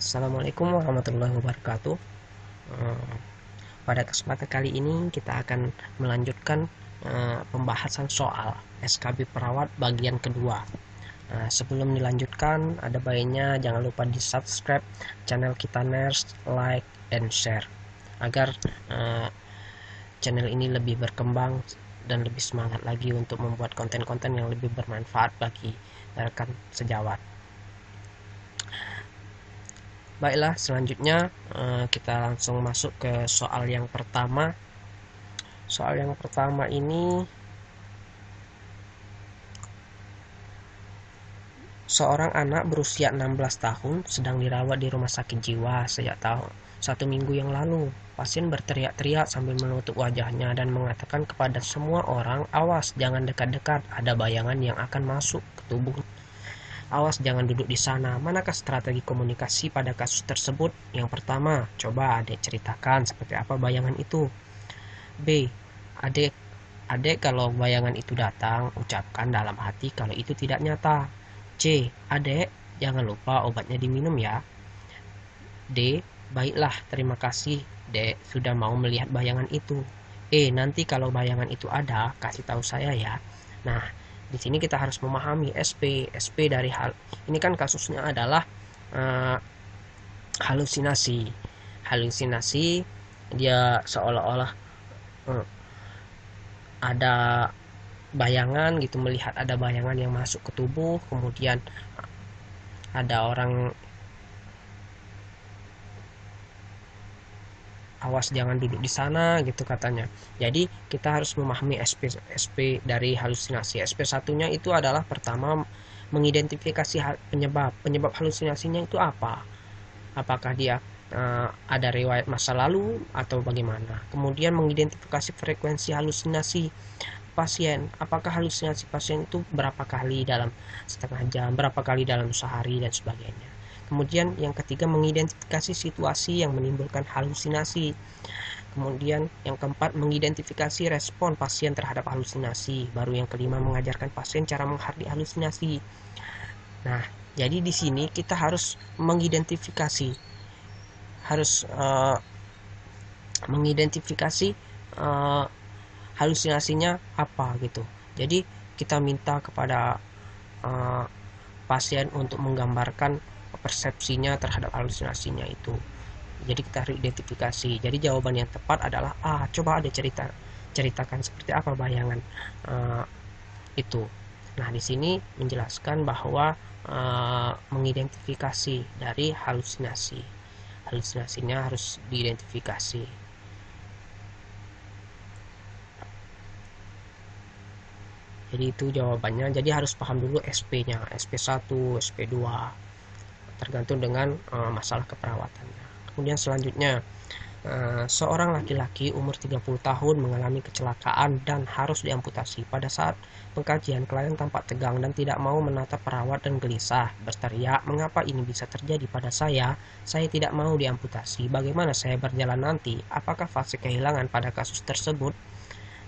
Assalamualaikum warahmatullahi wabarakatuh. Eh, Pada kesempatan kali ini kita akan melanjutkan pembahasan soal SKB Perawat bagian kedua. Sebelum dilanjutkan, ada baiknya jangan lupa di subscribe channel kita Ners, like, and share agar eh, channel ini lebih berkembang dan lebih semangat lagi untuk membuat konten-konten yang lebih bermanfaat bagi rekan sejawat. Baiklah, selanjutnya kita langsung masuk ke soal yang pertama. Soal yang pertama ini, seorang anak berusia 16 tahun sedang dirawat di rumah sakit jiwa sejak tahun 1 minggu yang lalu. Pasien berteriak-teriak sambil menutup wajahnya dan mengatakan kepada semua orang, "Awas, jangan dekat-dekat, ada bayangan yang akan masuk ke tubuh. Awas, jangan duduk di sana." Manakah strategi komunikasi pada kasus tersebut? Yang pertama, coba adik ceritakan seperti apa bayangan itu. B. Adik kalau bayangan itu datang, ucapkan dalam hati kalau itu tidak nyata. C. Adik, jangan lupa obatnya diminum ya. D. Baiklah, terima kasih, Dek, sudah mau melihat bayangan itu. E. Nanti kalau bayangan itu ada, kasih tahu saya ya. Nah, di sini kita harus memahami SP dari hal ini kan kasusnya adalah uh, halusinasi. Halusinasi dia seolah-olah uh, ada bayangan gitu, melihat ada bayangan yang masuk ke tubuh, kemudian ada orang, "Awas jangan duduk di sana," gitu katanya. Jadi kita harus memahami SP dari halusinasi. SP satunya itu adalah pertama mengidentifikasi penyebab halusinasinya itu apa. Apakah dia ada riwayat masa lalu atau bagaimana. Kemudian mengidentifikasi frekuensi halusinasi pasien. Apakah halusinasi pasien itu berapa kali dalam setengah jam, berapa kali dalam sehari, dan sebagainya. Kemudian yang ketiga, mengidentifikasi situasi yang menimbulkan halusinasi. Kemudian yang keempat, mengidentifikasi respon pasien terhadap halusinasi. Baru yang kelima, mengajarkan pasien cara menghargai halusinasi. Nah, jadi di sini kita harus mengidentifikasi, harus mengidentifikasi halusinasinya apa gitu. Jadi kita minta kepada pasien untuk menggambarkan persepsinya terhadap halusinasinya itu. Jadi kita harus identifikasi. Jadi jawaban yang tepat adalah A. Coba ada ceritakan seperti apa bayangan itu. Nah, di sini menjelaskan bahwa mengidentifikasi dari halusinasi. Halusinasinya harus diidentifikasi. Jadi itu jawabannya. Jadi harus paham dulu SP-nya, SP1, SP2, tergantung dengan masalah keperawatannya. Kemudian selanjutnya, seorang laki-laki umur 30 tahun mengalami kecelakaan dan harus diamputasi. Pada saat pengkajian, klien tampak tegang dan tidak mau menatap perawat dan gelisah, berteriak, "Mengapa ini bisa terjadi pada saya? Saya tidak mau diamputasi. Bagaimana saya berjalan nanti? Apakah fase kehilangan pada kasus tersebut?"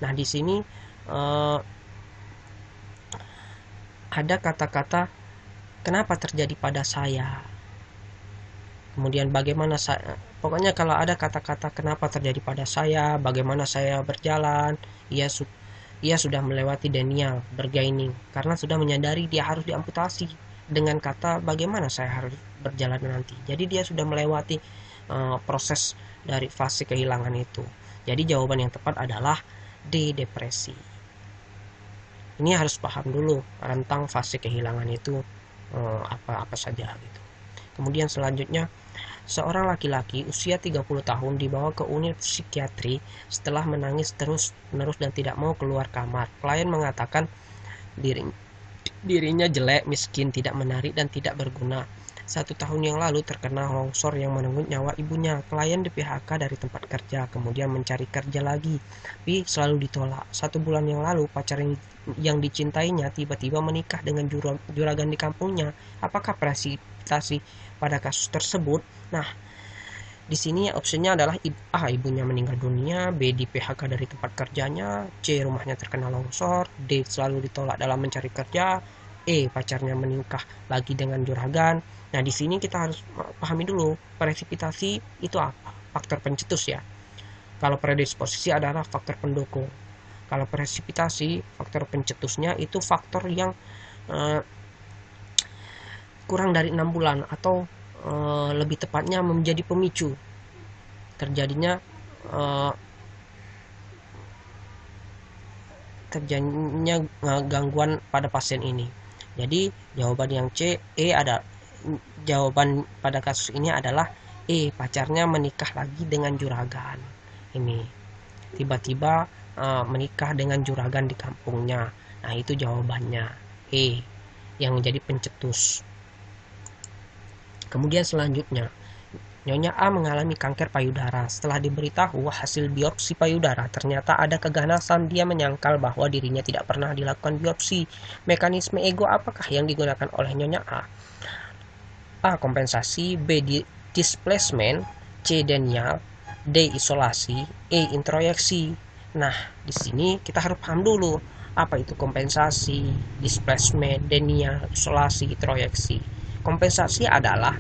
Nah, di sini ada kata-kata "kenapa terjadi pada saya", kemudian "bagaimana saya", pokoknya kalau ada kata-kata "kenapa terjadi pada saya", "bagaimana saya berjalan", ia sudah melewati denial bergaining karena sudah menyadari dia harus diamputasi dengan kata "bagaimana saya harus berjalan nanti". Jadi dia sudah melewati proses dari fase kehilangan itu. Jadi jawaban yang tepat adalah D. Depresi. Ini harus paham dulu tentang fase kehilangan itu apa-apa saja gitu. Kemudian selanjutnya, seorang laki-laki usia 30 tahun dibawa ke unit psikiatri setelah menangis terus-menerus dan tidak mau keluar kamar. Klien mengatakan dirinya jelek, miskin, tidak menarik, dan tidak berguna. 1 tahun yang lalu terkena longsor yang menenggut nyawa ibunya. Klien di PHK dari tempat kerja, kemudian mencari kerja lagi, tapi selalu ditolak. 1 bulan yang lalu pacar yang dicintainya tiba-tiba menikah dengan juragan di kampungnya. Apakah presentasi pada kasus tersebut? Nah, di sini opsinya adalah A. Ibunya meninggal dunia, B. Di PHK dari tempat kerjanya, C. Rumahnya terkena longsor, D. Selalu ditolak dalam mencari kerja, pacarnya menikah lagi dengan juragan. Nah, di sini kita harus pahami dulu presipitasi itu apa? Faktor pencetus ya. Kalau predisposisi adalah faktor pendukung. Kalau presipitasi, faktor pencetusnya itu faktor yang eh, kurang dari 6 bulan atau lebih tepatnya menjadi pemicu terjadinya eh, gangguan pada pasien ini. Jadi jawaban yang jawaban pada kasus ini adalah pacarnya menikah lagi dengan juragan. Ini tiba-tiba menikah dengan juragan di kampungnya. Nah, itu jawabannya yang menjadi pencetus. Kemudian selanjutnya, Nyonya A mengalami kanker payudara. Setelah diberitahu hasil biopsi payudara, ternyata ada keganasan. Dia menyangkal bahwa dirinya tidak pernah dilakukan biopsi. Mekanisme ego apakah yang digunakan oleh Nyonya A? A. Kompensasi, B. Displacement, C. Denial, D. Isolasi, E. Introyeksi. Nah, di sini kita harus paham dulu apa itu kompensasi, displacement, denial, isolasi, introyeksi. Kompensasi adalah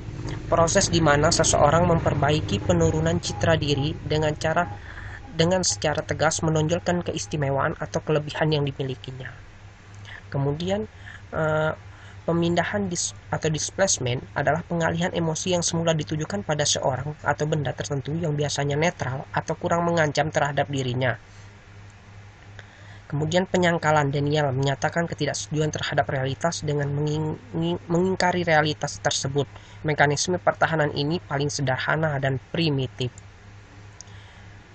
proses di mana seseorang memperbaiki penurunan citra diri dengan secara tegas menonjolkan keistimewaan atau kelebihan yang dimilikinya. Kemudian pemindahan atau displacement adalah pengalihan emosi yang semula ditujukan pada seorang atau benda tertentu yang biasanya netral atau kurang mengancam terhadap dirinya. Kemudian penyangkalan, denial, menyatakan ketidaksetujuan terhadap realitas dengan mengingkari realitas tersebut. Mekanisme pertahanan ini paling sederhana dan primitif.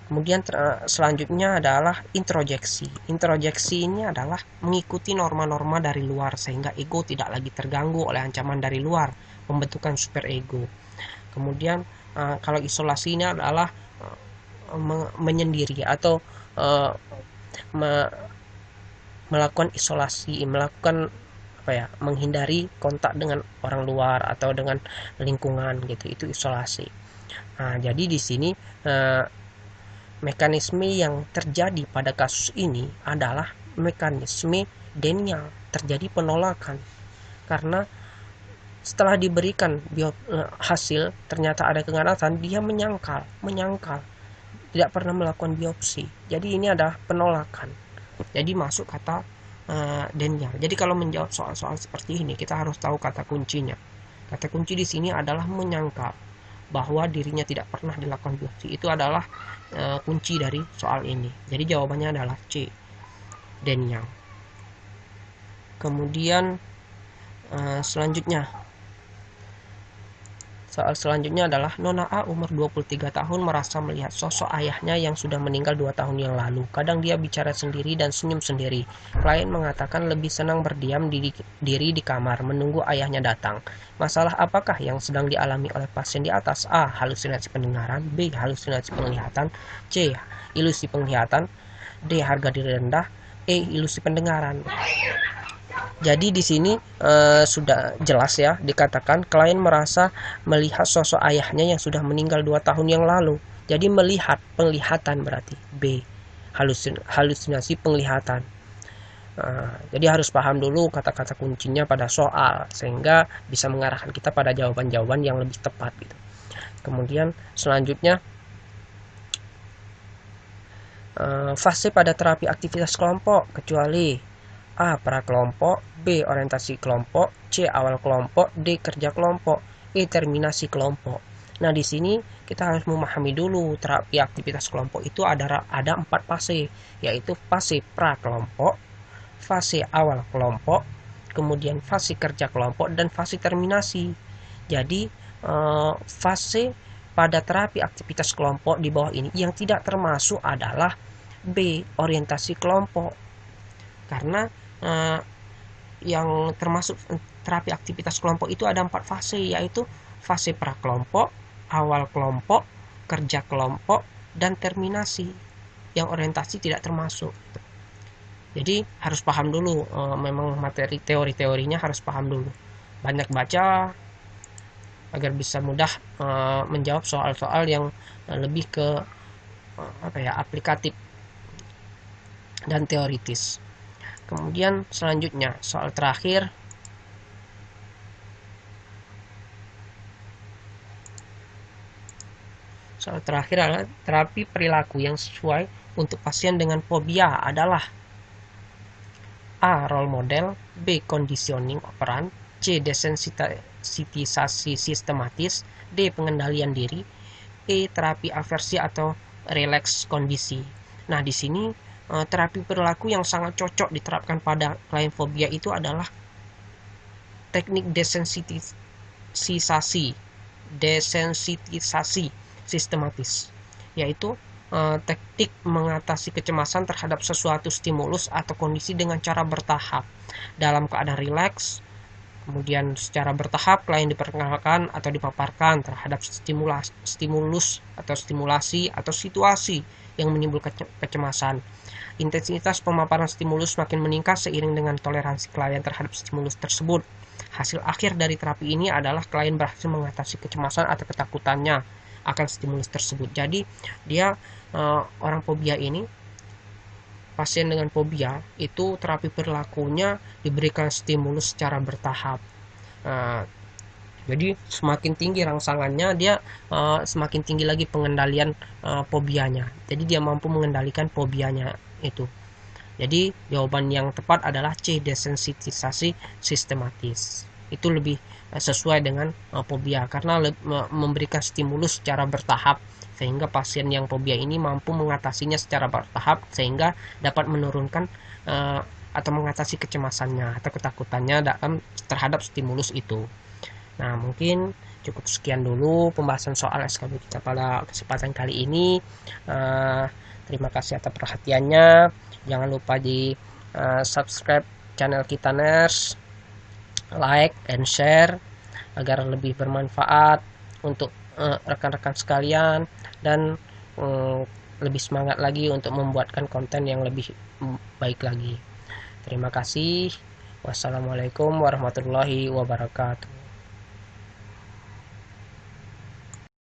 Kemudian selanjutnya adalah introjeksi. Introjeksi ini adalah mengikuti norma-norma dari luar sehingga ego tidak lagi terganggu oleh ancaman dari luar, pembentukan superego. Kemudian kalau isolasi ini adalah menyendiri atau melakukan isolasi, menghindari kontak dengan orang luar atau dengan lingkungan gitu, itu isolasi. Nah, jadi di sini mekanisme yang terjadi pada kasus ini adalah mekanisme denial, terjadi penolakan karena setelah diberikan hasil ternyata ada keganasan, dia menyangkal tidak pernah melakukan biopsi. Jadi ini adalah penolakan. Jadi masuk kata denial. Jadi kalau menjawab soal-soal seperti ini kita harus tahu kata kuncinya. Kata kunci di sini adalah menyangkal bahwa dirinya tidak pernah dilakukan biopsi. Itu adalah kunci dari soal ini. Jadi jawabannya adalah C, denial. Kemudian soal selanjutnya adalah Nona A umur 23 tahun merasa melihat sosok ayahnya yang sudah meninggal 2 tahun yang lalu. Kadang dia bicara sendiri dan senyum sendiri. Klien mengatakan lebih senang berdiam diri di kamar menunggu ayahnya datang. Masalah apakah yang sedang dialami oleh pasien di atas? A. Halusinasi pendengaran, B. Halusinasi penglihatan, C. Ilusi penglihatan, D. Harga diri rendah, E. Ilusi pendengaran. Jadi di sini sudah jelas ya, dikatakan klien merasa melihat sosok ayahnya yang sudah meninggal 2 tahun yang lalu. Jadi melihat, penglihatan berarti B, halusinasi penglihatan. Jadi harus paham dulu kata-kata kuncinya pada soal sehingga bisa mengarahkan kita pada jawaban-jawaban yang lebih tepat gitu. Kemudian selanjutnya fase pada terapi aktivitas kelompok kecuali A. Prakelompok, B. Orientasi kelompok, C. Awal kelompok, D. Kerja kelompok, E. Terminasi kelompok. Nah, di sini kita harus memahami dulu terapi aktivitas kelompok itu ada 4 fase, yaitu fase prakelompok, fase awal kelompok, kemudian fase kerja kelompok, dan fase terminasi. Jadi fase pada terapi aktivitas kelompok di bawah ini yang tidak termasuk adalah B. Orientasi kelompok, karena yang termasuk terapi aktivitas kelompok itu ada 4 fase, yaitu fase prakelompok, awal kelompok, kerja kelompok, dan terminasi. Yang orientasi tidak termasuk. Jadi harus paham dulu, memang materi teori-teorinya harus paham dulu. Banyak baca agar bisa mudah menjawab soal-soal yang lebih ke aplikatif dan teoritis. Kemudian selanjutnya soal terakhir, Soal terakhir adalah terapi perilaku yang sesuai untuk pasien dengan fobia adalah A. Role model, B. Conditioning operan, C. Desensitisasi sistematis, D. Pengendalian diri, E. Terapi aversi atau relax kondisi. Nah, di sini terapi perilaku yang sangat cocok diterapkan pada klien fobia itu adalah teknik desensitisasi sistematis, yaitu teknik mengatasi kecemasan terhadap sesuatu stimulus atau kondisi dengan cara bertahap dalam keadaan rileks. Kemudian secara bertahap klien diperkenalkan atau dipaparkan terhadap stimulus atau stimulasi atau situasi yang menimbulkan kecemasan. Intensitas pemaparan stimulus makin meningkat seiring dengan toleransi klien terhadap stimulus tersebut. Hasil akhir dari terapi ini adalah klien berhasil mengatasi kecemasan atau ketakutannya akan stimulus tersebut. Jadi dia orang fobia ini, pasien dengan fobia itu terapi perilakunya diberikan stimulus secara bertahap. Jadi semakin tinggi rangsangannya, dia semakin tinggi lagi pengendalian fobianya. Jadi dia mampu mengendalikan fobianya itu. Jadi jawaban yang tepat adalah C, desensitisasi sistematis. Itu lebih sesuai dengan fobia karena memberikan stimulus secara bertahap sehingga pasien yang fobia ini mampu mengatasinya secara bertahap sehingga dapat menurunkan atau mengatasi kecemasannya atau ketakutannya terhadap stimulus itu. Nah, mungkin cukup sekian dulu pembahasan soal SKB kita pada kesempatan kali ini. Terima kasih atas perhatiannya. Jangan lupa di subscribe channel kita Nurse, like and share agar lebih bermanfaat untuk rekan-rekan sekalian dan lebih semangat lagi untuk membuatkan konten yang lebih baik lagi. Terima kasih. Wassalamualaikum warahmatullahi wabarakatuh.